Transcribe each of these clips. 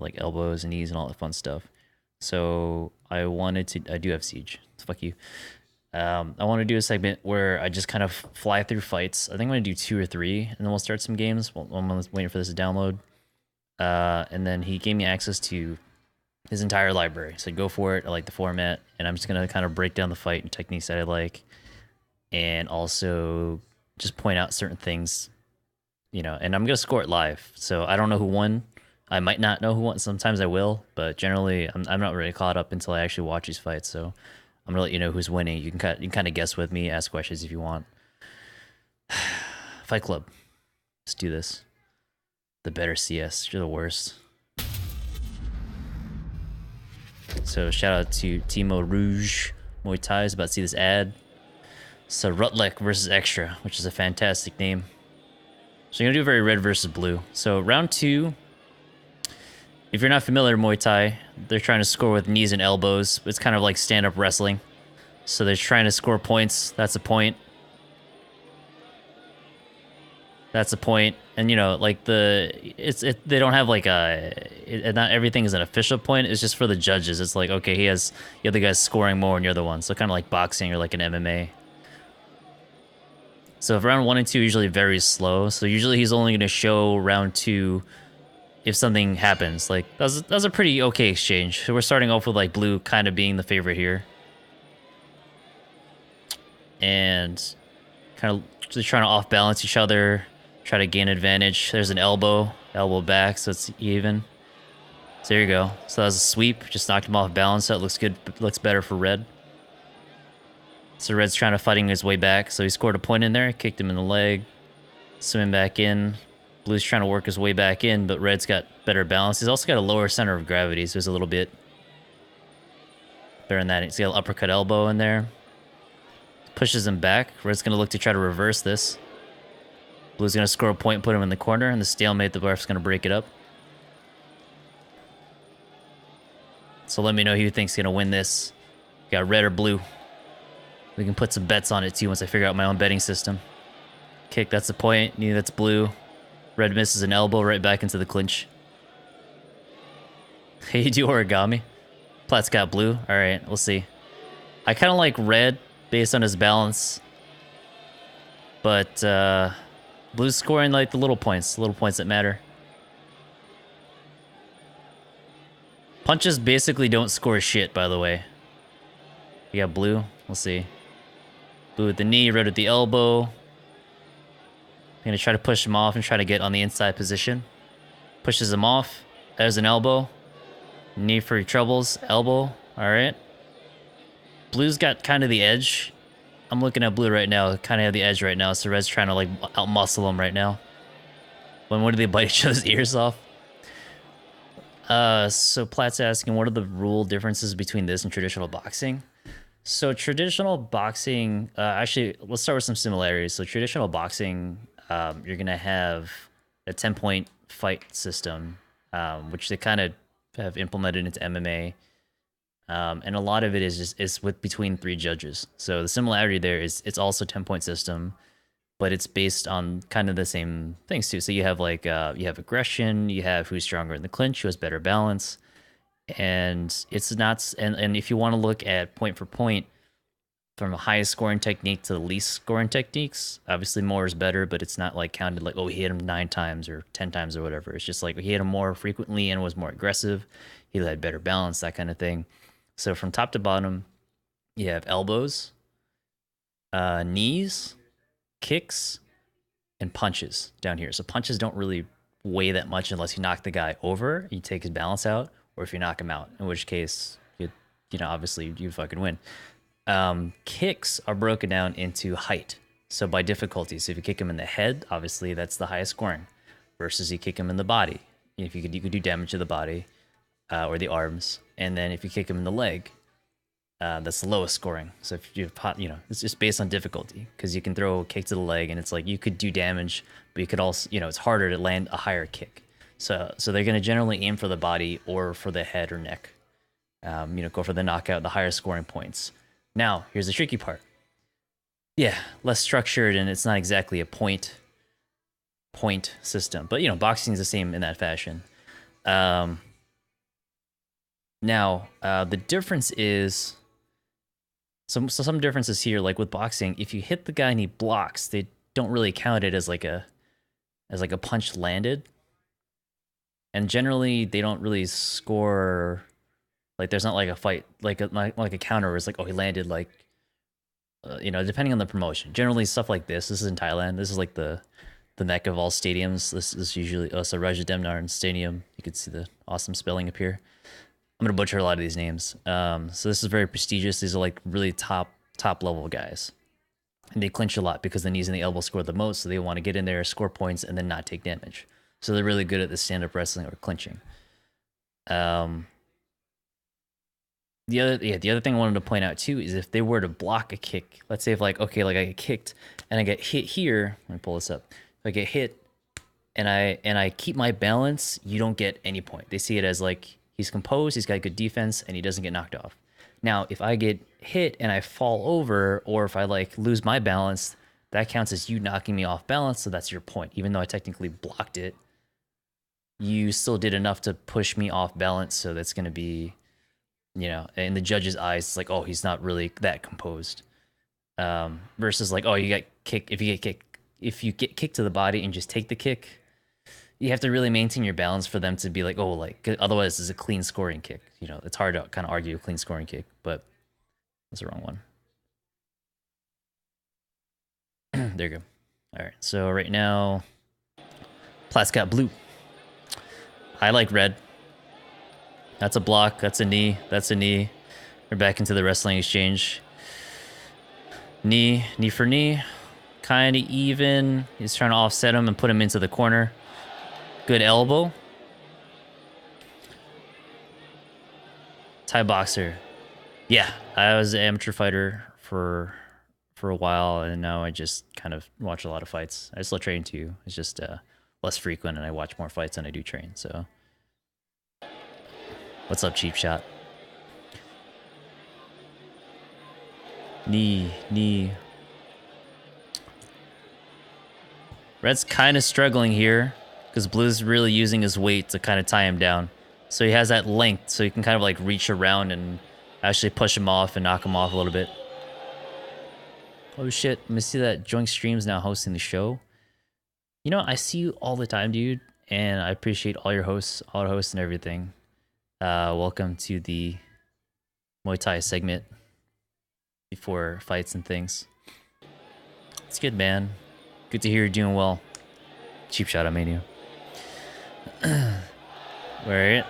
with like elbows and knees and all that fun stuff. So I do have Siege. Fuck you. I want to do a segment where I just kind of fly through fights. I think I'm going to do 2 or 3, and then we'll start some games. I'm waiting for this to download. And then he gave me access to his entire library. So go for it. I like the format, and I'm just going to kind of break down the fight and techniques that I like, and also just point out certain things, and I'm going to score it live. So I don't know who won. I might not know who won. Sometimes I will, but generally I'm not really caught up until I actually watch these fights. So I'm gonna let you know who's winning. You can kind of guess with me, ask questions if you want. Fight Club. Let's do this. The better CS. You're the worst. So shout out to Timo Rouge MuayTies. About to see this ad. So Rotlek versus Extra, which is a fantastic name. So you're gonna do very red versus blue. So round 2. If you're not familiar with Muay Thai, they're trying to score with knees and elbows. It's kind of like stand-up wrestling. So they're trying to score points. That's a point. That's a point. And like they don't have like not everything is an official point. It's just for the judges. It's like, okay, the other guy's scoring more than the other one. So kind of like boxing or like an MMA. So if round 1 and 2 are usually very slow. So usually he's only going to show round 2 if something happens. Like that was a pretty okay exchange. So we're starting off with like blue kind of being the favorite here, and kind of just trying to off balance each other, try to gain advantage. There's an elbow back, so it's even. So there you go. So that was a sweep, just knocked him off balance. That looks good. Looks better for red. So red's trying to fighting his way back. So he scored a point in there, kicked him in the leg, swimming back in. Blue's trying to work his way back in, but red's got better balance. He's also got a lower center of gravity, so he's a little bit better than that. He's got an uppercut elbow in there. Pushes him back. Red's going to look to try to reverse this. Blue's going to score a point and put him in the corner, and the stalemate, the ref's going to break it up. So let me know who you think's going to win this. You got red or blue. We can put some bets on it, too, once I figure out my own betting system. Kick, that's a point. Knee, that's blue. Red misses an elbow right back into the clinch. Hey, you do origami. Plat's got blue. All right, we'll see. I kind of like red based on his balance, but blue's scoring like the little points that matter. Punches basically don't score shit, by the way. You got blue. We'll see. Blue with the knee, red with the elbow. I'm going to try to push him off and try to get on the inside position. Pushes him off. There's an elbow. Knee for your troubles. Elbow. All right. Blue's got kind of the edge. I'm looking at blue right now. Kind of have the edge right now. So red's trying to like out-muscle him right now. When do they bite each other's ears off? So Platt's asking, what are the rule differences between this and traditional boxing? So traditional boxing, actually, let's start with some similarities. So traditional boxing, you're going to have a 10-point fight system, which they kind of have implemented into MMA. And a lot of it is with between 3 judges. So the similarity there is it's also a 10-point system, but it's based on kind of the same things too. So you have like you have aggression, you have who's stronger in the clinch, who has better balance, and it's not. And if you want to look at point for point, from the highest scoring technique to the least scoring techniques, obviously more is better, but it's not like counted like, oh, he hit him 9 times or 10 times or whatever. It's just like he hit him more frequently and was more aggressive. He had better balance, that kind of thing. So from top to bottom, you have elbows, knees, kicks, and punches down here. So punches don't really weigh that much unless you knock the guy over, you take his balance out, or if you knock him out, in which case, obviously you fucking win. Kicks are broken down into height. So by difficulty. So if you kick him in the head, obviously that's the highest scoring. Versus you kick him in the body. If you could do damage to the body or the arms. And then if you kick him in the leg, that's the lowest scoring. So if it's just based on difficulty, because you can throw a kick to the leg and it's like you could do damage, but you could also, it's harder to land a higher kick. So they're going to generally aim for the body or for the head or neck. Go for the knockout, the higher scoring points. Now, here's the tricky part. Yeah, less structured, and it's not exactly a point system. But, boxing is the same in that fashion. Now, the difference is some differences here. Like with boxing, if you hit the guy and he blocks, they don't really count it as like a punch landed, and generally they don't really score. Like there's not like a fight like a counter where it's like, oh, he landed like depending on the promotion. Generally stuff like this is in Thailand. This is like the mecca of all stadiums. This is usually so Rajademnarn Stadium. You can see the awesome spelling up here. I'm gonna butcher a lot of these names. So this is very prestigious. These are like really top level guys, and they clinch a lot because the knees and the elbows score the most. So they want to get in there, score points, and then not take damage. So they're really good at the stand-up wrestling or clinching. The other thing I wanted to point out too is if they were to block a kick, let's say if like I get kicked and I get hit here. Let me pull this up. If I get hit and I keep my balance, you don't get any point. They see it as like he's composed, he's got good defense, and he doesn't get knocked off. Now, if I get hit and I fall over, or if I like lose my balance, that counts as you knocking me off balance, so that's your point. Even though I technically blocked it, you still did enough to push me off balance, so that's going to be, in the judge's eyes, it's like, oh, he's not really that composed. Versus like, oh, you get kicked. If you get kicked to the body and just take the kick, you have to really maintain your balance for them to be like, oh, like, otherwise it's a clean scoring kick. It's hard to kind of argue a clean scoring kick, but that's the wrong one. There you go. All right, so right now, Plat's got blue. I like red. That's a block. That's a knee. That's a knee. We're back into the wrestling exchange. Knee for knee. Kind of even. He's trying to offset him and put him into the corner. Good elbow. Thai boxer. Yeah, I was an amateur fighter for a while, and now I just kind of watch a lot of fights. I still train too. It's just less frequent, and I watch more fights than I do train. So, what's up, cheap shot? Knee. Red's kind of struggling here because Blue's really using his weight to kind of tie him down. So he has that length, so he can kind of like reach around and actually push him off and knock him off a little bit. Oh shit, let me see that Joink Stream's now hosting the show. I see you all the time, dude, and I appreciate all your hosts, all the hosts and everything. Welcome to the Muay Thai segment before fights and things. It's good, man. Good to hear you're doing well. Cheap shot, I made you. Alright.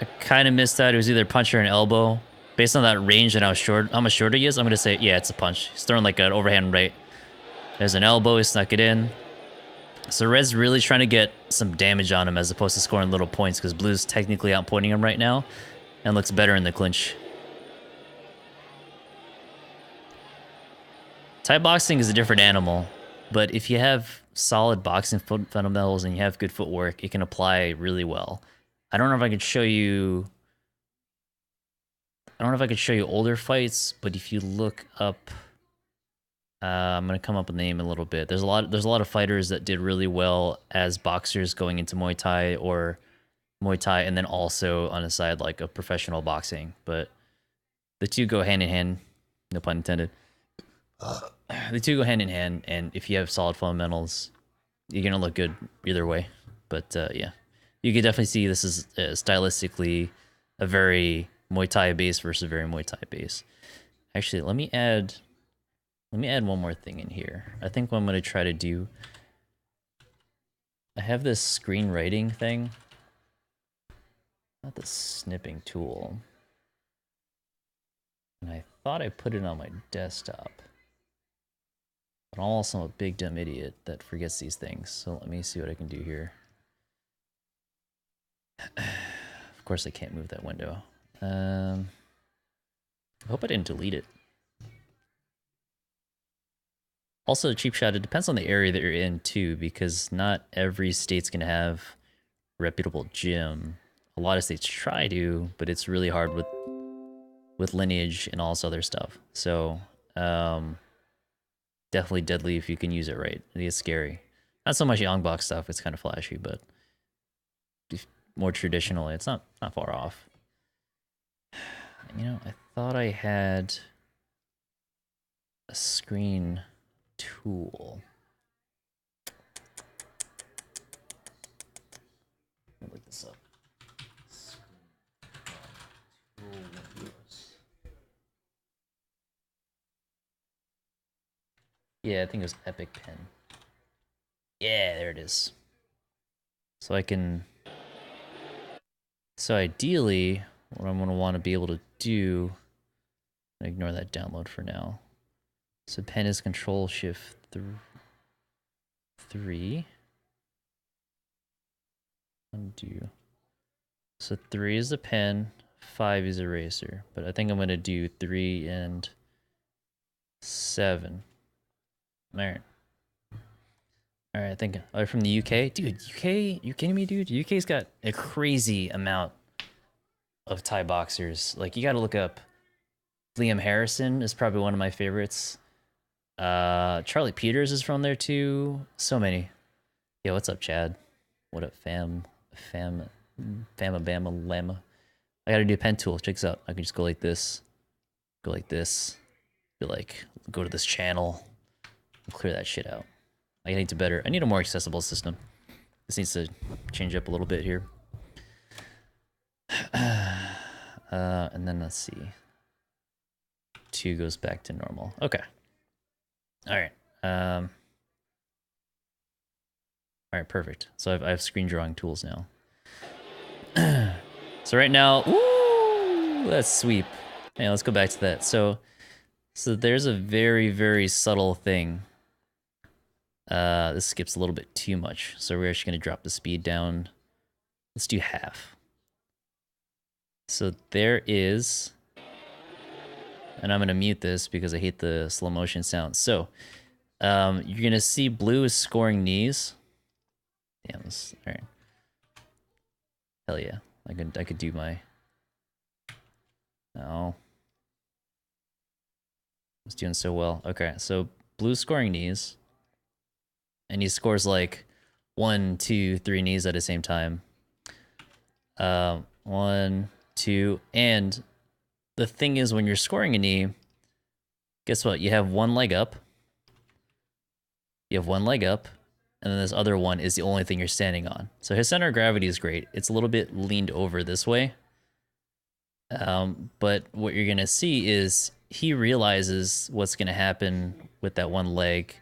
I kind of missed that. It was either punch or an elbow. Based on that range and how much shorter he is, I'm going to say, yeah, it's a punch. He's throwing like an overhand right. There's an elbow. He snuck it in. So Red's really trying to get some damage on him as opposed to scoring little points because Blue's technically outpointing him right now and looks better in the clinch. Thai boxing is a different animal, but if you have solid boxing fundamentals and you have good footwork, it can apply really well. I don't know if I could show you older fights, but if you look up, I'm gonna come up with a name in a little bit. There's a lot of fighters that did really well as boxers going into Muay Thai or Muay Thai, and then also on the side like a professional boxing. But the two go hand in hand. No pun intended. The two go hand in hand, and if you have solid fundamentals, you're gonna look good either way. But yeah, you can definitely see this is stylistically a very Muay Thai base versus a very Muay Thai base. Actually, let me add one more thing in here. I think what I'm gonna try to do, I have this screenwriting thing, not the snipping tool, and I thought I put it on my desktop. But I'm also a big dumb idiot that forgets these things. So let me see what I can do here. Of course I can't move that window. I hope I didn't delete it. Also, cheap shot, it depends on the area that you're in too, because not every state's gonna have a reputable gym. A lot of states try to, but it's really hard with lineage and all this other stuff. So definitely deadly if you can use it right. It is scary. Not so much Yongbok stuff, it's kind of flashy, but more traditionally, it's not far off. You know, I thought I had a screen tool. Let me look this up. Yeah, I think it was Epic Pen. Yeah, there it is. So I can... So ideally, what I'm going to want to be able to do... Ignore that download for now. So pen is Control Shift 3. Undo. So 3 is the pen, 5 is eraser. But I think I'm going to do 3 and 7. Alright. Alright, I think... Oh, from the UK? Dude, UK? You kidding me, dude? UK's got a crazy amount of Thai boxers. Like, you gotta look up... Liam Harrison is probably one of my favorites. Charlie Peters is from there, too. So many. Yo, what's up, Chad? What up, fam? Famabama Lama. I gotta do a pen tool. Check this out. I can just go like this. Go like this. Be like, go to this channel. Clear that shit out. I need to better. I need a more accessible system. This needs to change up a little bit here. And then let's see. 2 goes back to normal. Okay. All right. All right, perfect. So I have screen drawing tools now. So right now, ooh, that's sweep. Yeah, let's go back to that. So there's a very, very subtle thing. This skips a little bit too much. So we're actually going to drop the speed down. Let's do half. So there is... And I'm going to mute this because I hate the slow motion sound. So, you're going to see blue is scoring knees. Damn, this, all right. Hell yeah. I could do my... No. I was doing so well. Okay, so blue scoring knees. And he scores like 1, 2, 3 knees at the same time. 1, 2, and... The thing is, when you're scoring a knee, guess what? You have one leg up. You have one leg up, and then this other one is the only thing you're standing on. So his center of gravity is great. It's a little bit leaned over this way. But what you're going to see is he realizes what's going to happen with that one leg.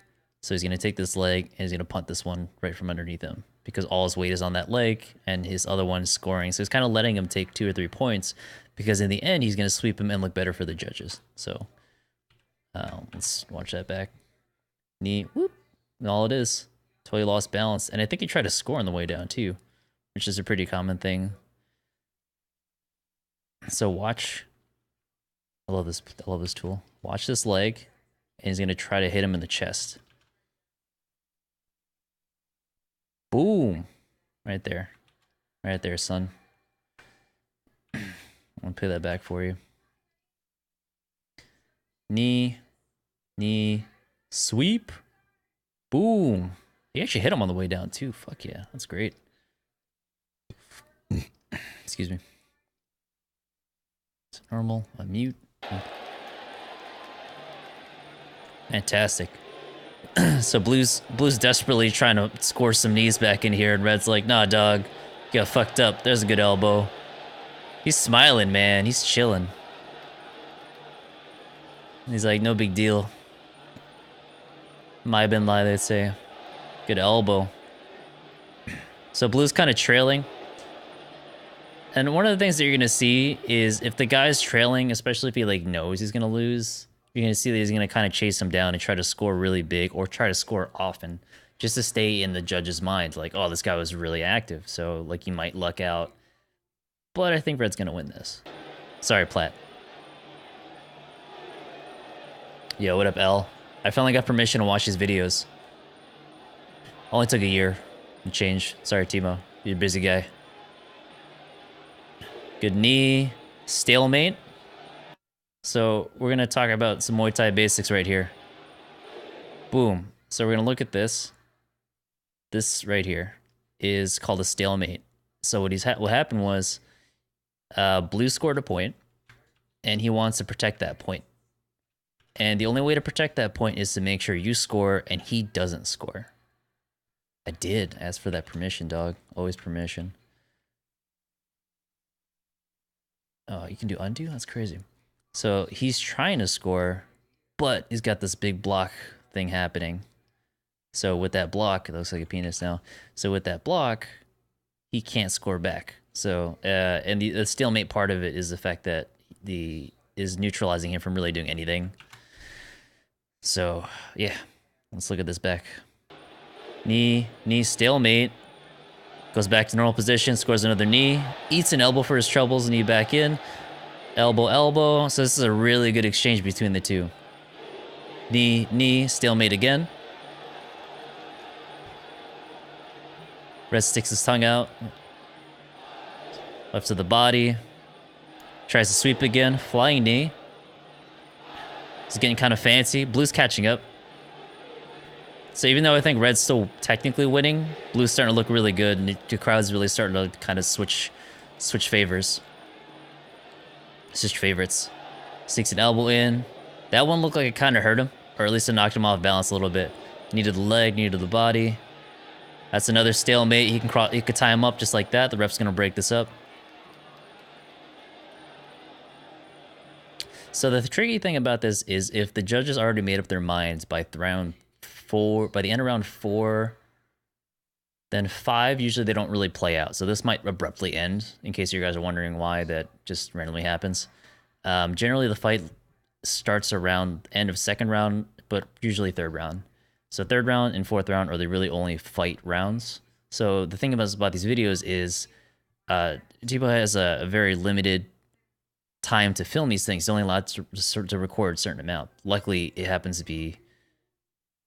So he's going to take this leg, and he's going to punt this one right from underneath him. Because all his weight is on that leg, and his other one is scoring. So he's kind of letting him take 2 or 3 points, because in the end, he's going to sweep him and look better for the judges. So let's watch that back. Knee, whoop, and all it is. Totally lost balance. And I think he tried to score on the way down, too, which is a pretty common thing. So watch. I love this tool. Watch this leg, and he's going to try to hit him in the chest. Boom. Right there. Right there, son. I'll pay that back for you. Knee. Knee. Sweep. Boom. He actually hit him on the way down, too. Fuck yeah. That's great. Excuse me. It's normal. Unmute. Fantastic. So Blue's desperately trying to score some knees back in here, and Red's like, nah, dog. You got fucked up. There's a good elbow. He's smiling, man. He's chilling. He's like, no big deal. My bin lie, they'd say. Good elbow. So Blue's kind of trailing. And one of the things that you're going to see is if the guy's trailing, especially if he like knows he's going to lose, you're going to see that he's going to kind of chase him down and try to score really big or try to score often just to stay in the judge's mind. Like, oh, this guy was really active. So like he might luck out. But I think Red's going to win this. Sorry, Platt. Yo, what up, L? I finally got permission to watch these videos. Only took a year and change. Sorry, Timo. You're a busy guy. Good knee. Stalemate. So we're going to talk about some Muay Thai basics right here. Boom. So we're going to look at this. This right here is called a stalemate. So what happened was Blue scored a point. and he wants to protect that point. And the only way to protect that point is to make sure you score and he doesn't score. I did ask for that permission, dog. Always permission. Oh, you can do undo? That's crazy. So he's trying to score, but he's got this big block thing happening. So with that block, it looks like a penis now. So with that block, he can't score back. So, and the stalemate part of it is the fact that is neutralizing him from really doing anything. So, yeah, let's look at this back. Knee, stalemate. Goes back to normal position, scores another knee. Eats an elbow for his troubles, knee back in. Elbow. So this is a really good exchange between the two. Knee, stalemate again. Red sticks his tongue out. Left to the body. Tries to sweep again. Flying knee. He's getting kind of fancy. Blue's catching up. So even though I think Red's still technically winning, Blue's starting to look really good, and the crowd's really starting to kind of switch favors. Switch favorites. Sneaks an elbow in. That one looked like it kind of hurt him, or at least it knocked him off balance a little bit. Needed the leg, needed the body. That's another stalemate. He could tie him up just like that. The ref's gonna break this up. So the tricky thing about this is if the judges already made up their minds by round 4, by the end of round 4, then 5 usually they don't really play out. So this might abruptly end, in case you guys are wondering why that just randomly happens. Generally the fight starts around end of 2nd round, but usually 3rd round. So 3rd round and 4th round are the really only fight rounds. So the thing about these videos is Tipo has a very limited time to film these things. He's only allowed to record a certain amount. Luckily, it happens to be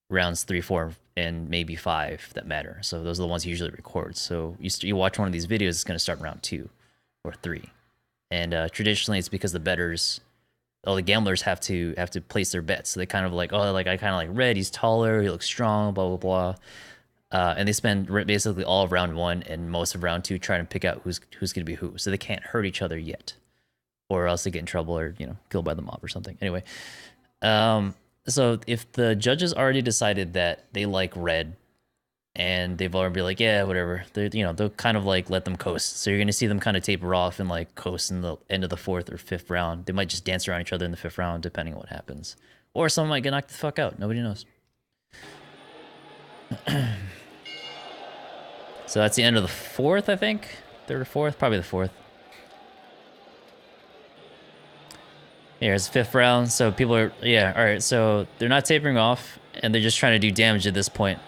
rounds 3, 4, and maybe 5 that matter. So those are the ones he usually records. So you watch one of these videos, it's going to start in round 2 or 3. And traditionally, it's because the bettors, the gamblers have to place their bets. So they kind of like, oh, like I kind of like Red. He's taller. He looks strong. Blah blah blah. And they spend basically all of round 1 and most of round 2 trying to pick out who's going to be who. So they can't hurt each other yet, or else they get in trouble or killed by the mob or something. Anyway, so if the judges already decided that they like Red, and they've already been like, yeah, whatever, they'll kind of like let them coast. So you're gonna see them kind of taper off and like coast in the end of the 4th or 5th round. They might just dance around each other in the 5th round, depending on what happens, or someone might get knocked the fuck out. Nobody knows. So that's the end of the 4th, I think. 3rd or 4th, probably the 4th. Here's the 5th round. So people are, yeah, all right. So they're not tapering off, and they're just trying to do damage at this point.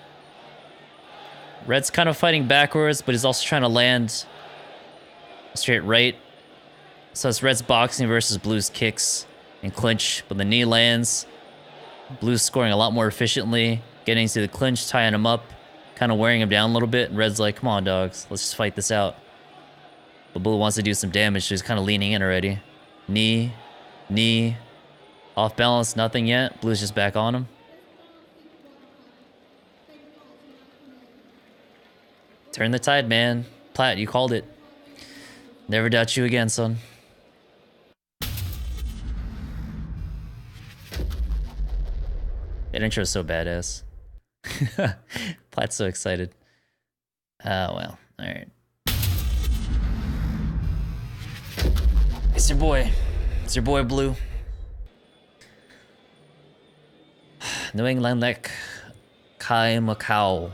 Red's kind of fighting backwards, but he's also trying to land straight right. So it's Red's boxing versus Blue's kicks and clinch, but the knee lands. Blue's scoring a lot more efficiently, getting to the clinch, tying him up, kind of wearing him down a little bit. And Red's like, come on, dogs, let's just fight this out. But Blue wants to do some damage, so he's kind of leaning in already. Knee, off balance, nothing yet. Blue's just back on him. Turn the tide, man. Platt, you called it. Never doubt you again, son. That intro is so badass. Platt's so excited. Well, alright. It's your boy. It's your boy, Blue. Nuengelanlek, Kaimukkao.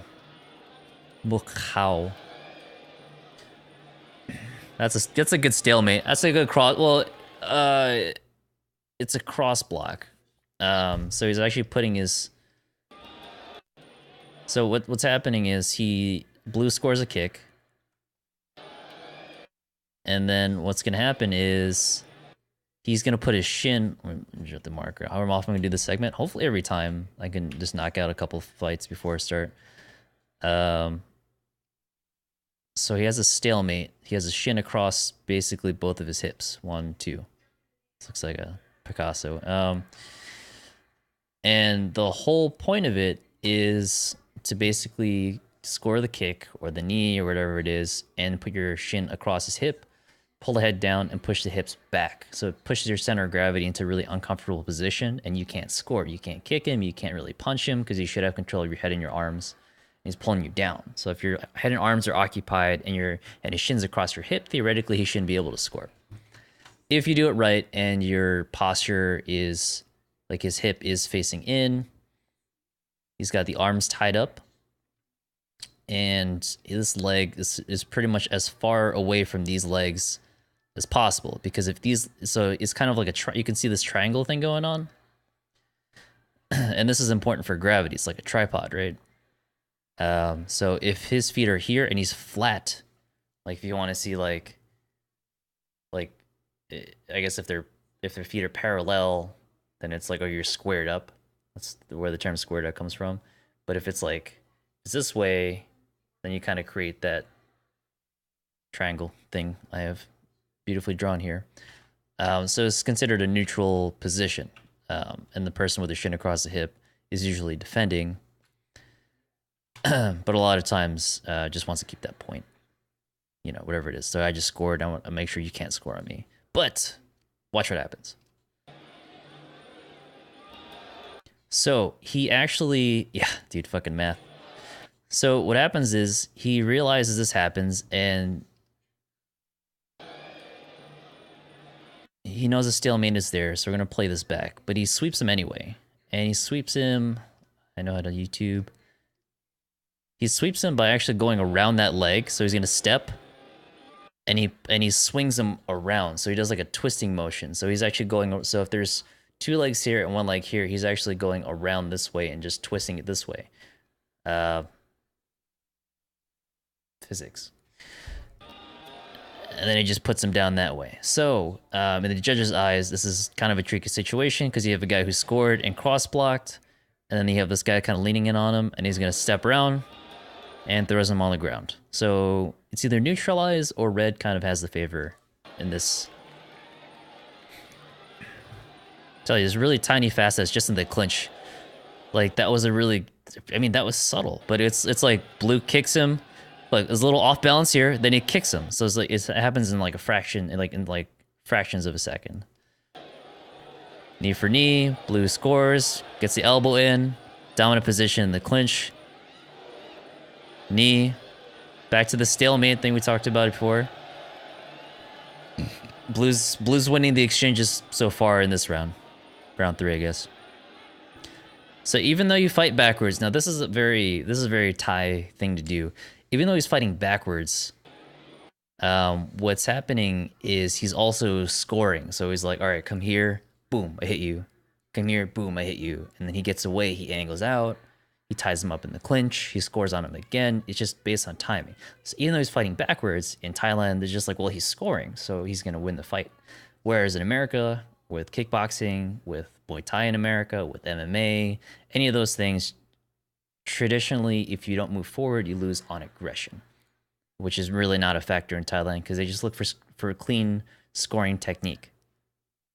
That's a good stalemate. That's a good cross. Well, it's a cross block. So he's actually putting his. So what's happening is Blue scores a kick, and then what's gonna happen is he's gonna put his shin. At the marker. However often we do this segment, hopefully every time I can just knock out a couple fights before I start. So he has a stalemate. He has a shin across basically both of his hips. 1, 2. This looks like a Picasso. And the whole point of it is to basically score the kick or the knee or whatever it is and put your shin across his hip pull the head down and push the hips back. So it pushes your center of gravity into a really uncomfortable position, and you can't score. You can't kick him. You can't really punch him because you should have control of your head and your arms. He's pulling you down. So if your head and arms are occupied and his shins across your hip, theoretically he shouldn't be able to score. If you do it right and your posture is like his hip is facing in, he's got the arms tied up, and this leg is pretty much as far away from these legs as possible, because if these, so it's kind of like you can see this triangle thing going on, and this is important for gravity. It's like a tripod, right? So if his feet are here and he's flat, like if you want to see like I guess if their feet are parallel, then it's like, oh, you're squared up. That's where the term squared up comes from. But if it's like it's this way, then you kind of create that triangle thing I have beautifully drawn here. So it's considered a neutral position, and the person with their shin across the hip is usually defending, but a lot of times just wants to keep that point, you know, whatever it is. So I just scored. I want to make sure you can't score on me. But watch what happens. So he actually, yeah, dude, fucking math. So what happens is he realizes this happens, and he knows a stalemate is there, so we're going to play this back. But he sweeps him anyway. And he sweeps him, I know how to YouTube. He sweeps him by actually going around that leg. So he's going to step, and he swings him around. So he does like a twisting motion. So he's actually going, so if there's two legs here and one leg here, he's actually going around this way and just twisting it this way. Physics. And then he just puts him down that way. So, in the judge's eyes, this is kind of a tricky situation because you have a guy who scored and cross-blocked, and then you have this guy kind of leaning in on him, and he's going to step around and throws him on the ground. So it's either neutralized or red kind of has the favor in this. I tell you, it's really tiny fast that's just in the clinch. Like, that was a really, I mean, that was subtle, but it's like blue kicks him. Like, there's a little off balance here, then he kicks him. So it's like it happens in like a fraction, in like fractions of a second. Knee for knee, blue scores, gets the elbow in, dominant position in the clinch. Knee, back to the stalemate thing we talked about before. Blue's winning the exchanges so far in this round. Round 3, I guess. So even though you fight backwards, now this is a very Thai thing to do. Even though he's fighting backwards, what's happening is he's also scoring. So he's like, all right, come here, boom, I hit you. Come here, boom, I hit you. And then he gets away, he angles out, he ties him up in the clinch, he scores on him again. It's just based on timing. So even though he's fighting backwards, in Thailand, they're just like, well, he's scoring, so he's going to win the fight. Whereas in America, with kickboxing, with Muay Thai in America, with MMA, any of those things, traditionally, if you don't move forward, you lose on aggression, which is really not a factor in Thailand because they just look for a clean scoring technique.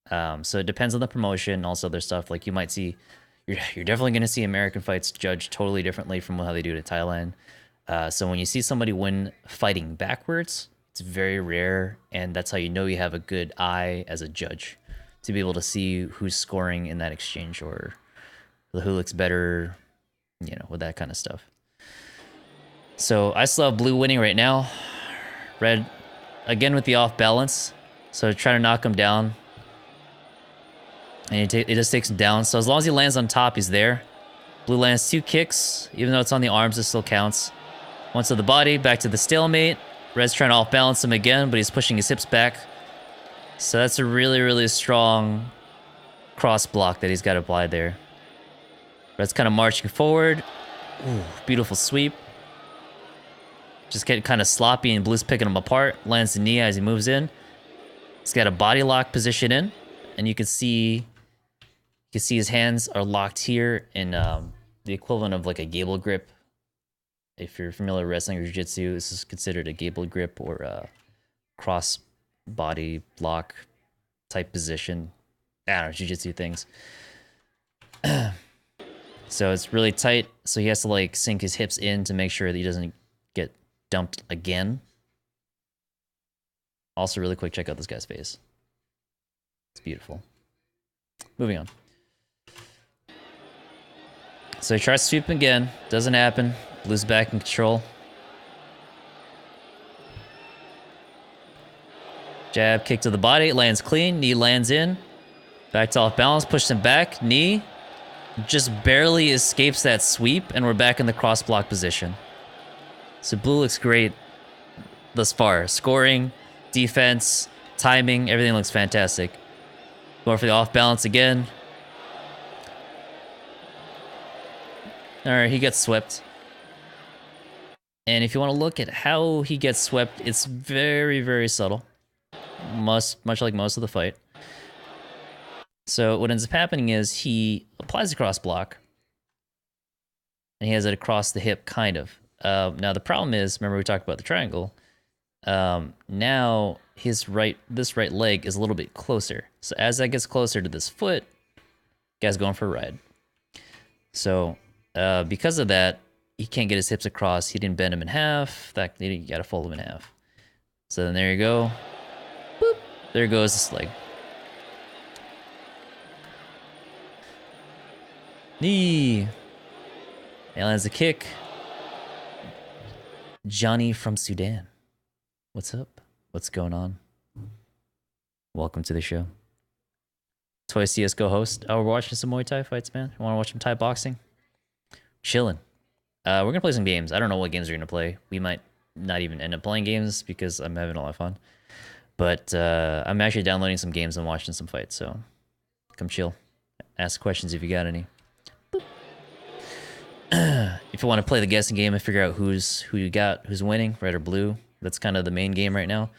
So it depends on the promotion and also other stuff. Like you might see, you're definitely going to see American fights judged totally differently from how they do it in Thailand. So when you see somebody win fighting backwards, it's very rare, and that's how you know you have a good eye as a judge to be able to see who's scoring in that exchange or who looks better, you know, with that kind of stuff. So I still have blue winning right now. Red, again with the off balance. So try to knock him down. And it just takes him down. So as long as he lands on top, he's there. Blue lands 2 kicks. Even though it's on the arms, it still counts. Once to the body, back to the stalemate. Red's trying to off balance him again, but he's pushing his hips back. So that's a really, really strong cross block that he's got applied there. Red's kind of marching forward. Ooh, beautiful sweep. Just getting kind of sloppy, and Blue's picking him apart. Lands the knee as he moves in. He's got a body lock position in, and you can see his hands are locked here in the equivalent of like a gable grip. If you're familiar with wrestling or jiu-jitsu, this is considered a gable grip or a cross body lock type position. I don't know, jiu-jitsu things. So it's really tight. So he has to like sink his hips in to make sure that he doesn't get dumped again. Also, really quick, check out this guy's face. It's beautiful. Moving on. So he tries to sweep again. Doesn't happen. Blue's back in control. Jab, kick to the body. Lands clean. Knee lands in. Back to off balance. Pushes him back. Knee. Just barely escapes that sweep. And we're back in the cross block position. So blue looks great thus far. Scoring, defense, timing. Everything looks fantastic. Going for the off balance again. Alright, he gets swept. And if you want to look at how he gets swept, it's very, very subtle. Much like most of the fight. So what ends up happening is he applies a cross block. And he has it across the hip, kind of. Now the problem is, remember we talked about the triangle. Now this right leg is a little bit closer. So as that gets closer to this foot, guy's going for a ride. So because of that, he can't get his hips across. He didn't bend him in half. That you got to fold him in half. So then there you go. Boop. There goes this leg. Knee. He lands a kick. Johnny from Sudan. What's up? What's going on? Welcome to the show. Toy CSGO host. Oh, we're watching some Muay Thai fights, man. You want to watch some Thai boxing? Chilling. We're going to play some games. I don't know what games we're going to play. We might not even end up playing games because I'm having a lot of fun. But I'm actually downloading some games and watching some fights, so come chill. Ask questions if you got any. If you want to play the guessing game and figure out who you got, who's winning, red or blue, that's kind of the main game right now.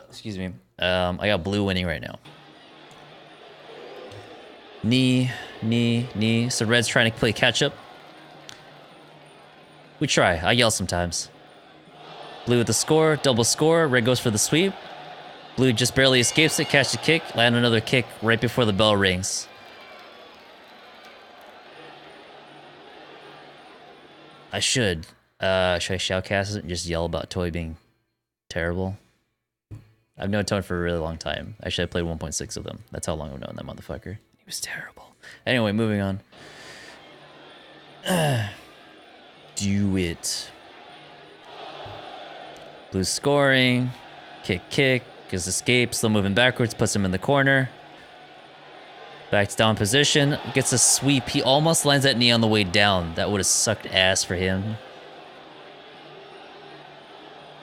Excuse me. I got blue winning right now. Knee. So red's trying to play catch up. We try. I yell sometimes. Blue with the score, double score. Red goes for the sweep. Blue just barely escapes it, catch the kick, land another kick right before the bell rings. I should. Should I shoutcast it and just yell about Toy being terrible? I've known Toy for a really long time. Actually, I played 1.6 of them. That's how long I've known that motherfucker. He was terrible. Anyway, moving on. Do it. Blue scoring. Kick. Gives escape. Still moving backwards. Puts him in the corner. Back to down position. Gets a sweep. He almost lands that knee on the way down. That would have sucked ass for him.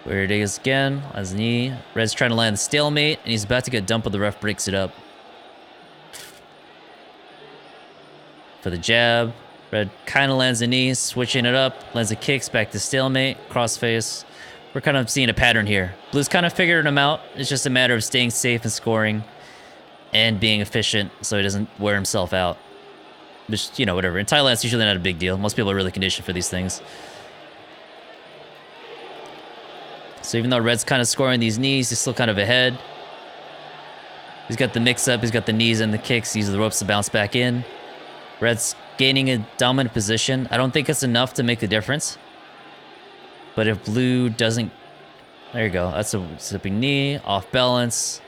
Where it is again. On his knee. Red's trying to land the stalemate. And he's about to get dumped, but the ref breaks it up. For the jab. Red kind of lands the knee. Switching it up. Lands the kicks. Back to stalemate. Crossface. We're kind of seeing a pattern here. Blue's kind of figured him out. It's just a matter of staying safe and scoring. And being efficient so he doesn't wear himself out. Just, you know, whatever. In Thailand, it's usually not a big deal. Most people are really conditioned for these things. So even though Red's kind of scoring these knees, he's still kind of ahead. He's got the mix-up. He's got the knees and the kicks. He uses the ropes to bounce back in. Red's gaining a dominant position. I don't think it's enough to make the difference. But if Blue doesn't... There you go. That's a slipping knee. Off balance.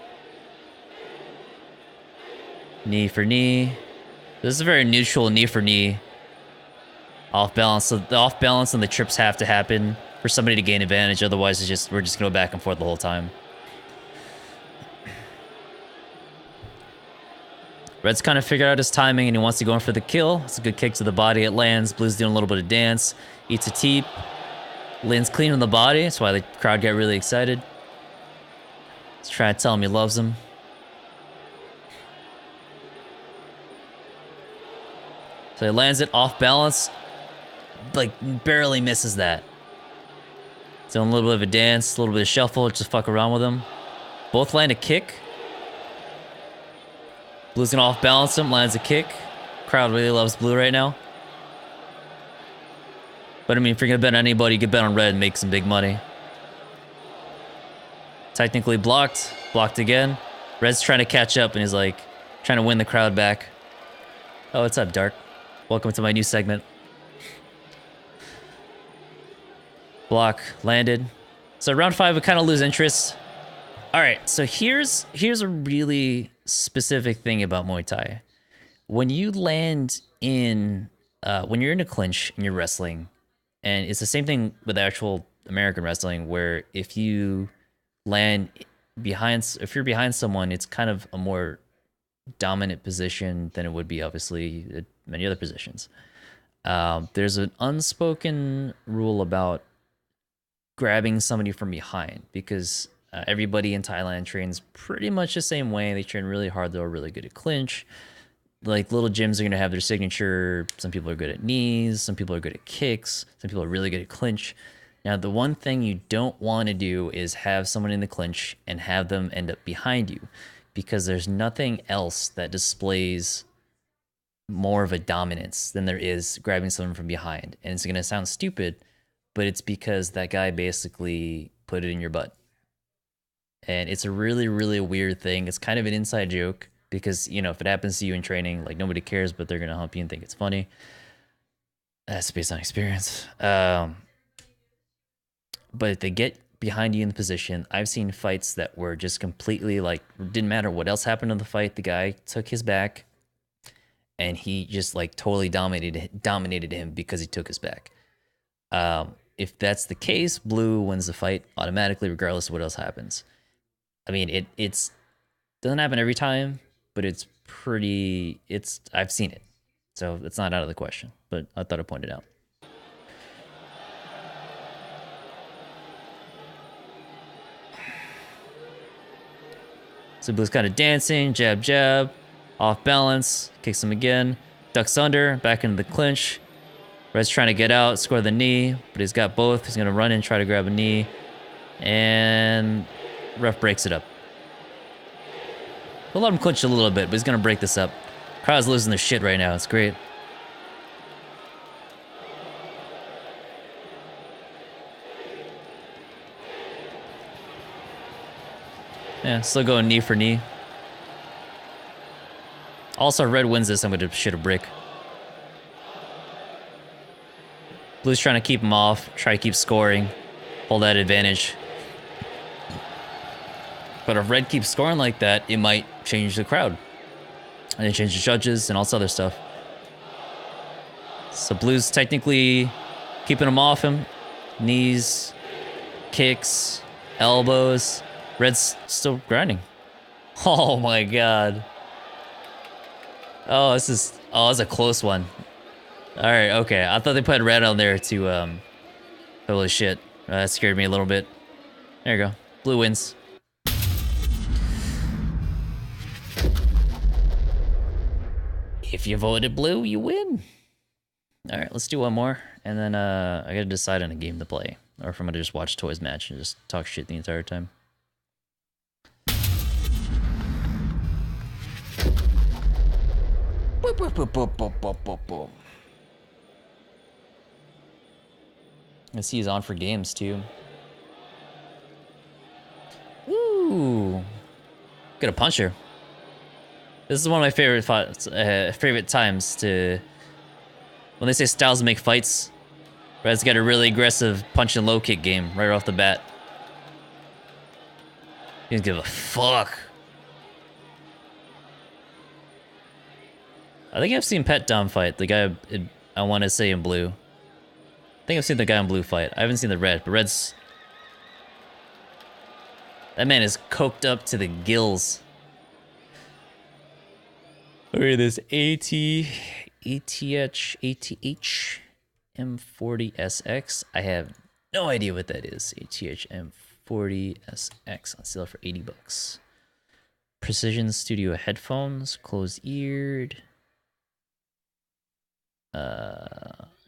Knee for knee. This is a very neutral knee for knee. Off balance. So the off balance and the trips have to happen for somebody to gain advantage. Otherwise, we're just going to go back and forth the whole time. Red's kind of figured out his timing and he wants to go in for the kill. It's a good kick to the body. It lands. Blue's doing a little bit of dance. Eats a teep. Lands clean on the body. That's why the crowd got really excited. He's trying to tell him he loves him. So he lands it off balance. Like, barely misses that. Doing a little bit of a dance, a little bit of shuffle, just fuck around with him. Both land a kick. Blue's gonna off balance him, lands a kick. Crowd really loves Blue right now. But I mean, if you're gonna bet on anybody, you could bet on Red and make some big money. Technically blocked. Blocked again. Red's trying to catch up and he's like, trying to win the crowd back. Oh, what's up, Dark? Welcome to my new segment. Block, landed. So round 5, we kind of lose interest. All right, so here's a really specific thing about Muay Thai. When you land in, when you're in a clinch and you're wrestling, and it's the same thing with actual American wrestling, where if you land behind, if you're behind someone, it's kind of a more dominant position than it would be obviously at many other positions. There's an unspoken rule about grabbing somebody from behind because everybody in Thailand trains pretty much the same way. They train really hard. They're really good at clinch. Like little gyms are going to have their signature. Some people are good at knees. Some people are good at kicks. Some people are really good at clinch. Now, the one thing you don't want to do is have someone in the clinch and have them end up behind you because there's nothing else that displays more of a dominance than there is grabbing someone from behind. And it's going to sound stupid, but it's because that guy basically put it in your butt. And it's a really, really weird thing. It's kind of an inside joke because, you know, if it happens to you in training, like nobody cares, but they're going to hump you and think it's funny. That's based on experience. But if they get behind you in the position, I've seen fights that were just completely like, didn't matter what else happened in the fight. The guy took his back and he just like totally dominated him because he took his back. If that's the case, blue wins the fight automatically, regardless of what else happens. I mean, it's doesn't happen every time, but it's I've seen it. So it's not out of the question, but I thought I'd point it out. So blue's kind of dancing, jab, jab, off balance, kicks him again, ducks under, back into the clinch. Red's trying to get out, score the knee, but he's got both. He's going to run in, try to grab a knee, and ref breaks it up. We'll let him clinch a little bit, but he's going to break this up. Crowd's losing their shit right now. It's great. Yeah, still going knee for knee. Also, red wins this. I'm going to shit a brick. Blue's trying to keep him off, try to keep scoring, hold that advantage. But if red keeps scoring like that, it might change the crowd. And it change the judges and all this other stuff. So blue's technically keeping him off him. Knees, kicks, elbows. Red's still grinding. Oh my god. Oh, that's a close one. Alright, okay. I thought they put red on there to, holy shit. That scared me a little bit. There you go. Blue wins. If you voted blue, you win. Alright, let's do one more. And then, I gotta decide on a game to play. Or if I'm gonna just watch Toys match and just talk shit the entire time. Boop, boop, boop, boop, boop, boop, boop, boop. I see he's on for games too. Ooh, got a puncher. This is one of my favorite favorite times to when they say styles make fights. Red's got a really aggressive punch and low kick game right off the bat. He doesn't give a fuck. I think I've seen Petdam fight. The guy I want to say in blue. I think I've seen the guy in blue fight. I haven't seen the red, but red's... That man is coked up to the gills. Look at this ATH M40SX. I have no idea what that is. ATH M40SX. I'll sell it for $80. Precision Studio headphones, closed-eared.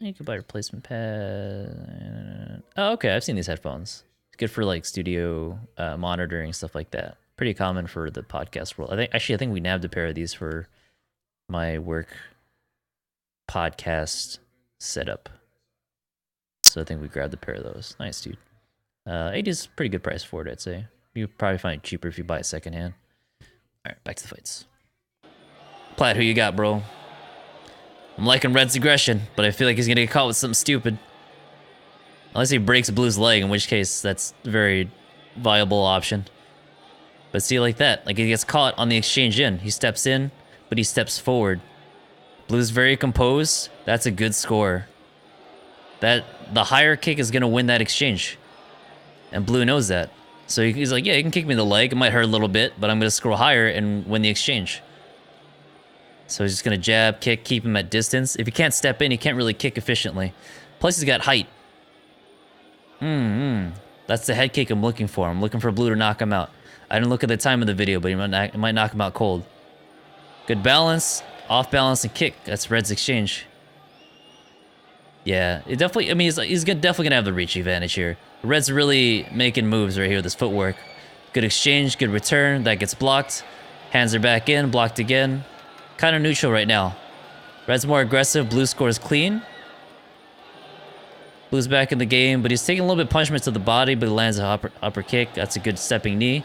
You can buy a replacement pad. Oh, okay. I've seen these headphones. It's good for like studio monitoring, stuff like that. Pretty common for the podcast world. I think we nabbed a pair of these for my work podcast setup. So I think we grabbed a pair of those. Nice, dude. 80 is a pretty good price for it, I'd say. You probably find it cheaper if you buy it secondhand. All right, back to the fights. Platt, who you got, bro? I'm liking Red's aggression, but I feel like he's gonna get caught with something stupid. Unless he breaks Blue's leg, in which case that's a very viable option. But see, like that. Like, he gets caught on the exchange in. He steps in, but he steps forward. Blue's very composed. That's a good score. The higher kick is going to win that exchange. And Blue knows that. So he's like, yeah, you can kick me in the leg. It might hurt a little bit, but I'm going to score higher and win the exchange. So he's just going to jab, kick, keep him at distance. If he can't step in, he can't really kick efficiently. Plus, he's got height. That's the head kick I'm looking for. I'm looking for Blue to knock him out. I didn't look at the time of the video, but he might knock him out cold. Good balance, off balance, and kick. That's Red's exchange. Yeah, it definitely. I mean, he's definitely gonna have the reach advantage here. Red's really making moves right here with his footwork. Good exchange, good return. That gets blocked. Hands are back in, blocked again. Kind of neutral right now. Red's more aggressive. Blue scores clean. Blue's back in the game, but he's taking a little bit of punishment to the body, but he lands an upper kick. That's a good stepping knee.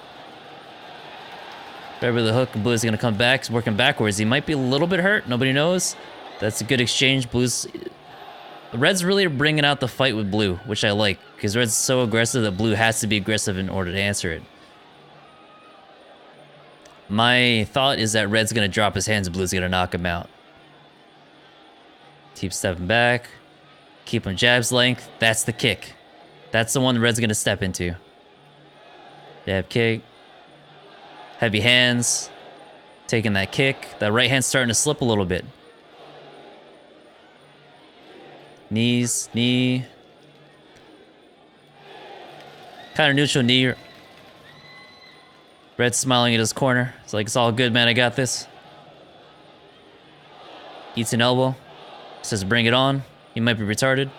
Right with the hook, and Blue's gonna come back. He's working backwards. He might be a little bit hurt. Nobody knows. That's a good exchange. Red's really bringing out the fight with Blue, which I like, because Red's so aggressive that Blue has to be aggressive in order to answer it. My thought is that Red's gonna drop his hands and Blue's gonna knock him out. Keep stepping back. Keep him jab's length. That's the kick. That's the one Red's gonna step into. Jab kick. Heavy hands. Taking that kick. That right hand's starting to slip a little bit. Knees, knee. Kind of neutral knee. Red's smiling at his corner. It's like, it's all good, man. I got this. Eats an elbow. Says, bring it on. He might be retarded.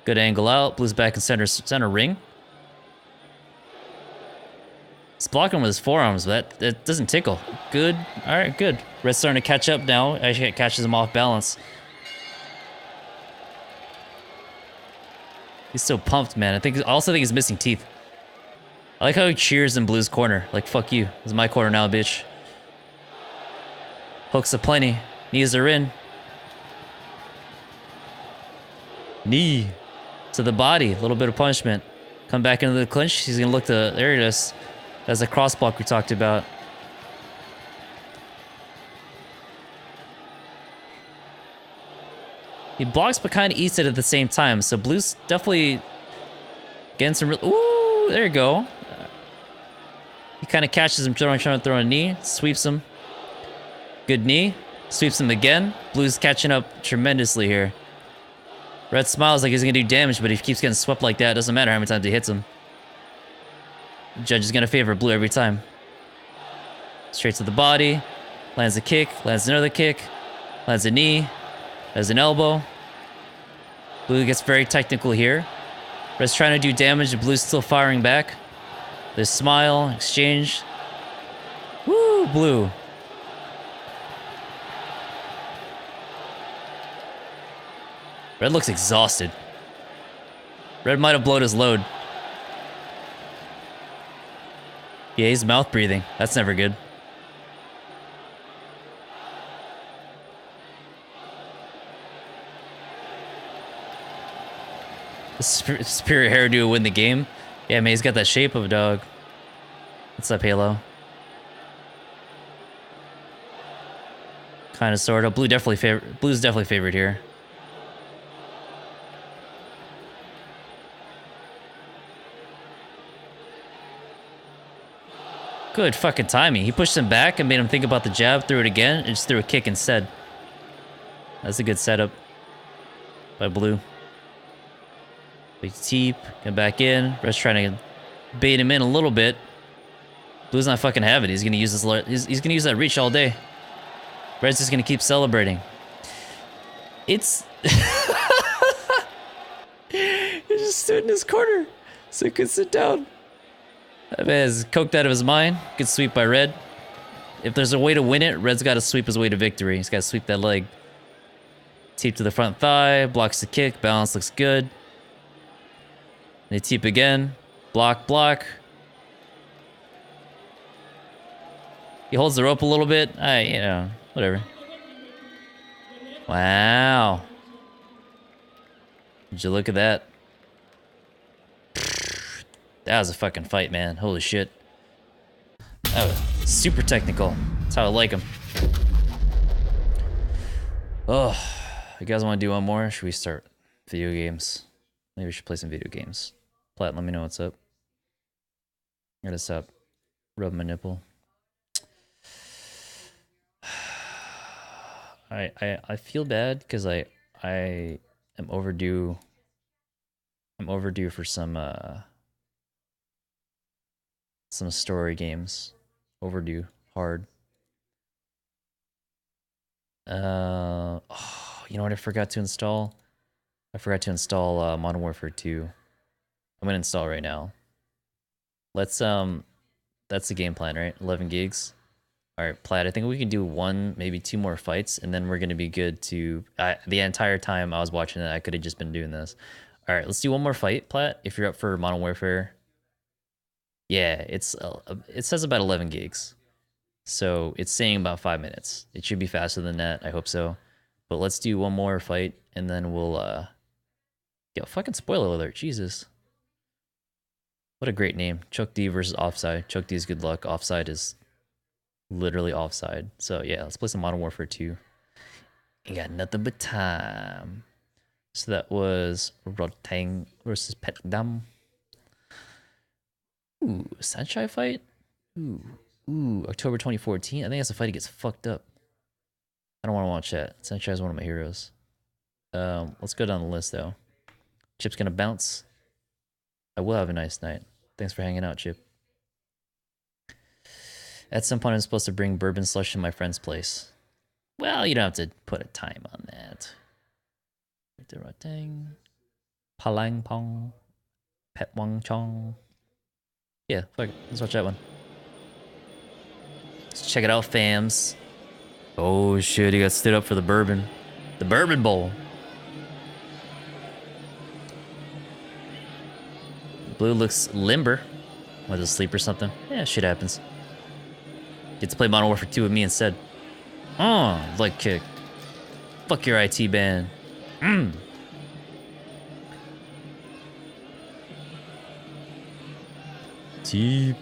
Good angle out. Blue's back in center ring. He's blocking with his forearms, but that doesn't tickle. Good. All right, good. Red's starting to catch up now. Actually, it catches him off balance. He's so pumped, man. I also think he's missing teeth. I like how he cheers in Blue's corner. Like, fuck you. This is my corner now, bitch. Hooks aplenty. Knees are in. Knee to the body. A little bit of punishment. Come back into the clinch. He's going to look to... There it is. That's a cross block we talked about. He blocks but kind of eats it at the same time. So Blue's definitely getting some... Ooh, there you go. He kind of catches him trying to throw a knee. Sweeps him. Good knee. Sweeps him again. Blue's catching up tremendously here. Red smiles like he's going to do damage, but if he keeps getting swept like that, it doesn't matter how many times he hits him. Judge is going to favor Blue every time. Straight to the body. Lands a kick. Lands another kick. Lands a knee. Lands an elbow. Blue gets very technical here. Red's trying to do damage, and Blue's still firing back. There's smile. Exchange. Woo, Blue. Red looks exhausted. Red might have blown his load. Yeah, he's mouth breathing. That's never good. The superior hairdo will win the game. Yeah, man, he's got that shape of a dog. What's up, Halo? Kind of, sort of. Blue's definitely favored here. Good fucking timing. He pushed him back and made him think about the jab, threw it again, and just threw a kick instead. That's a good setup by Blue. Big teep, come back in. Red's trying to bait him in a little bit. Blue's not fucking having it. He's gonna use this. He's gonna use that reach all day. Red's just gonna keep celebrating. It's he just stood in his corner so he could sit down. That man is coked out of his mind. Good sweep by Red. If there's a way to win it, Red's got to sweep his way to victory. He's got to sweep that leg. Teep to the front thigh. Blocks the kick. Balance looks good. They teep again. Block, block. He holds the rope a little bit. You know, whatever. Wow. Would you look at that? That was a fucking fight, man. Holy shit. That was super technical. That's how I like them. Oh, you guys want to do one more? Should we start video games? Maybe we should play some video games. Plat, let me know what's up. I gotta stop rubbing my nipple. I feel bad because I am overdue. I'm overdue for some story games. Overdue hard. Oh, you know what I forgot to install? I forgot to install Modern Warfare 2. I'm gonna install right now. Let's that's the game plan, right? 11 gigs. All right, Plaid, I think we can do one, maybe two more fights, and then we're going to be good to... the entire time I was watching it, I could have just been doing this. All right, let's do one more fight, Plaid, if you're up for Modern Warfare. Yeah, it says about 11 gigs. So it's saying about 5 minutes. It should be faster than that, I hope so. But let's do one more fight, and then we'll... Yo, fucking spoiler alert, Jesus. What a great name. Chuck D versus Offside. Chuck D is good luck. Offside is... literally offside. So yeah, let's play some Modern Warfare 2. Ain't got nothing but time. So that was Rodtang versus Petdam. Ooh, Sunshine fight? Ooh, October 2014. I think that's a fight that gets fucked up. I don't want to watch that. Sunshine is one of my heroes. Let's go down the list though. Chip's gonna bounce. I will have a nice night. Thanks for hanging out, Chip. At some point, I'm supposed to bring bourbon slush to my friend's place. Well, you don't have to put a time on that. Rodtang, Palangpon, Petmuangchon. Yeah, fuck it. Let's watch that one. Let's check it out, fams. Oh shit, he got stood up for the bourbon. The bourbon bowl. Blue looks limber. Was asleep or something? Yeah, shit happens. Get to play Modern Warfare 2 with me instead. Oh, leg kick. Fuck your IT ban. Teep.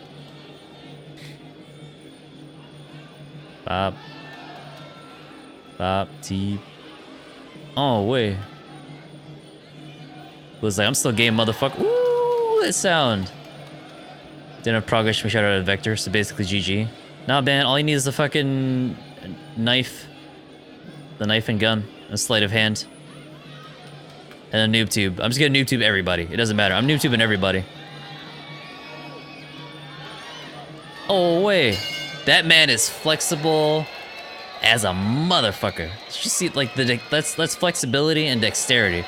Bop. Bop, teep. Oh, wait. Was like, I'm still game, motherfucker. Ooh, that sound. Didn't have progress, we shot out of Vector, so basically GG. Nah, man, all you need is the fucking knife. The knife and gun. A sleight of hand. And a noob tube. I'm just gonna noob tube everybody. It doesn't matter. I'm noob tubing everybody. Oh, wait. That man is flexible as a motherfucker. Did you see, like, that's flexibility and dexterity.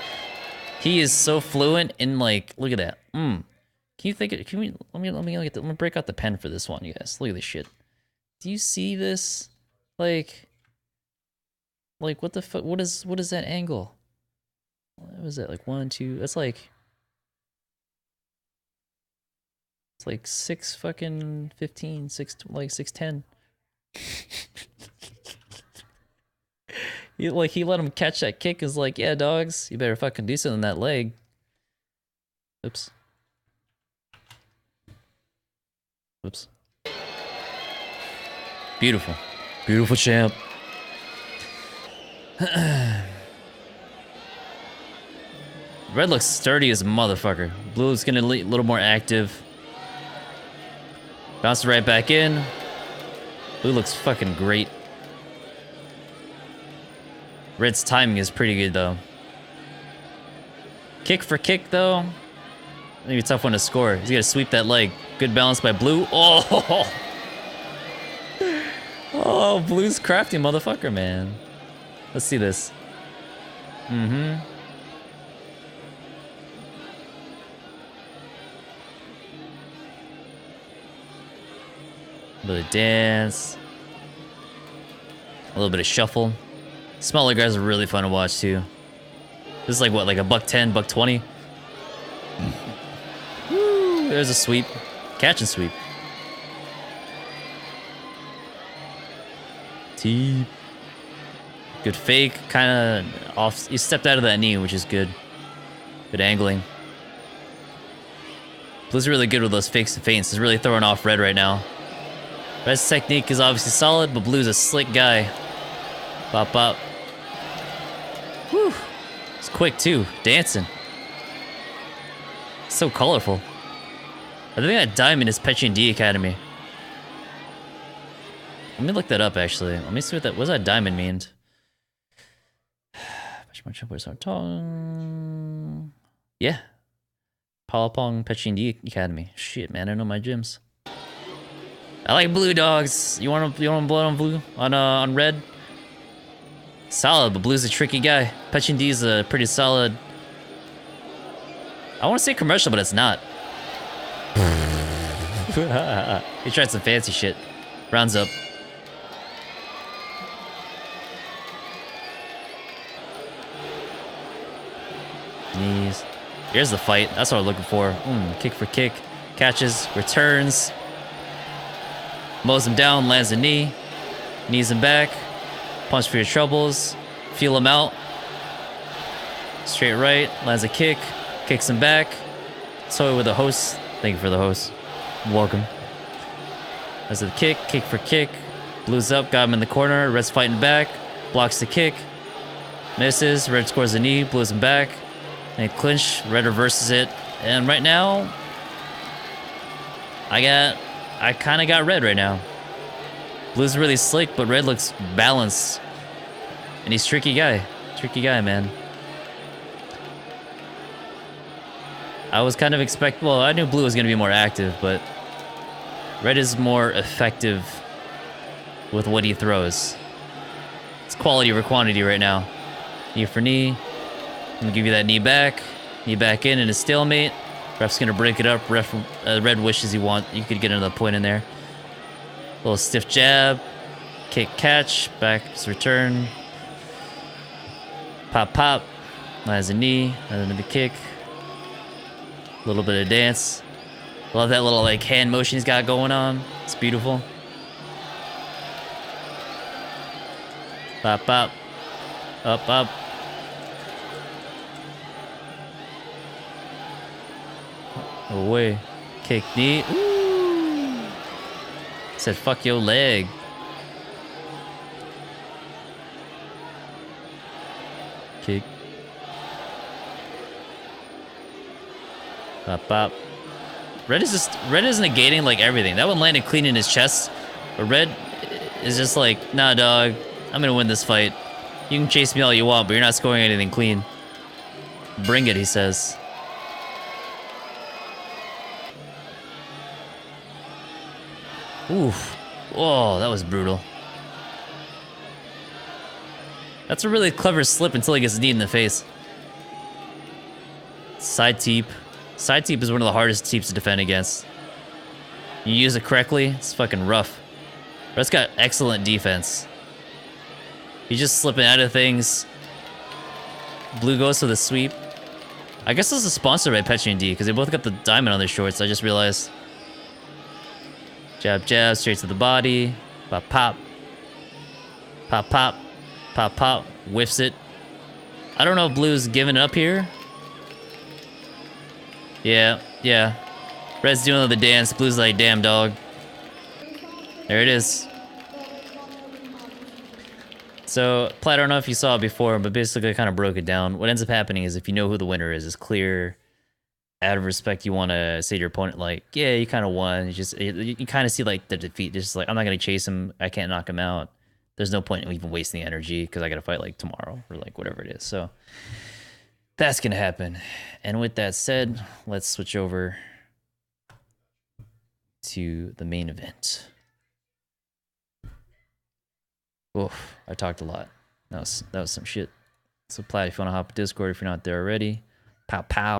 He is so fluent in, like, look at that. Can you think it? Can we? Let me break out the pen for this one, you guys. Look at this shit. Do you see this? Like what the fuck? What is that angle? What was that? Like 1, 2. That's like. It's like 6 fucking 15, 6 like 6'10". He let him catch that kick. Is like, yeah, dogs, you better fucking do something in that leg. Oops. Oops. Beautiful. Beautiful champ. Red looks sturdy as a motherfucker. Blue is gonna be a little more active. Bounce right back in. Blue looks fucking great. Red's timing is pretty good though. Kick for kick though. Maybe a tough one to score. He's gonna sweep that leg. Good balance by Blue. Oh! Oh, Blue's crafty motherfucker, man. Let's see this. A little dance. A little bit of shuffle. Smaller guys are really fun to watch too. This is like what, like a $110, $120? Woo, there's a sweep. Catch and sweep. T. Good fake, kind of off. You stepped out of that knee, which is good. Good angling. Blue's really good with those fakes and feints. He's really throwing off red right now. Red's technique is obviously solid, but Blue's a slick guy. Pop, pop. Whew. It's quick too. Dancing. So colorful. I think that diamond is Petdam Academy. Let me look that up actually. Let me see what does that diamond mean. Yeah. Palangpon Petdam Academy. Shit, man, I know my gyms. I like blue dogs. You want blood on blue? On red? Solid, but Blue's a tricky guy. Petdam is a pretty solid. I want to say commercial, but it's not. He tried some fancy shit. Rounds up. Knees. Here's the fight. That's what I'm looking for. Kick for kick. Catches. Returns. Mows him down. Lands a knee. Knees him back. Punch for your troubles. Feel him out. Straight right. Lands a kick. Kicks him back. Toy with a host. Thank you for the host. Welcome. That's the kick. Kick for kick. Blue's up. Got him in the corner. Red's fighting back. Blocks the kick. Misses. Red scores a knee. Blue's him back. And clinch. Red reverses it. And right now, I kind of got red right now. Blue's really slick, but red looks balanced. And he's tricky guy. Tricky guy, man. I was kind of well, I knew blue was going to be more active, but red is more effective with what he throws. It's quality over quantity right now. Knee for knee. I'm going to give you that knee back. Knee back in a stalemate. Ref's going to break it up. Red wishes you could get another point in there. Little stiff jab. Kick, catch. Back, return. Pop, pop. Lands a knee. Another kick. A little bit of dance. Love that little like hand motion he's got going on. It's beautiful. Pop, pop. Up, up. Away. Kick, knee. Ooh. Said fuck your leg. Kick. Pop, pop. Red is negating like everything. That one landed clean in his chest. But red is just like, nah, dog. I'm gonna win this fight. You can chase me all you want, but you're not scoring anything clean. Bring it, he says. Oof. Oh, that was brutal. That's a really clever slip until he gets kneed in the face. Side teep. Side teep is one of the hardest teeps to defend against. You use it correctly, it's fucking rough. Red's got excellent defense. He's just slipping out of things. Blue goes for the sweep. I guess this is sponsored by Petdam because they both got the diamond on their shorts, I just realized. Jab, jab, straight to the body. Pop, pop. Pop, pop. Pop, pop. Whiffs it. I don't know if Blue's giving it up here. Yeah, yeah. Red's doing the dance. Blue's like, damn, dog. There it is. So, Platt, I don't know if you saw it before, but basically I kind of broke it down. What ends up happening is if you know who the winner is, it's clear. Out of respect, you want to say to your opponent, like, yeah, you kind of won. You kind of see, like, the defeat. Just like, I'm not going to chase him. I can't knock him out. There's no point in even wasting the energy because I got to fight, like, tomorrow or, like, whatever it is. So, that's going to happen. And with that said, let's switch over to the main event. Oof, I talked a lot. That was some shit. So, Platt, if you want to hop Discord, if you're not there already, pow, pow.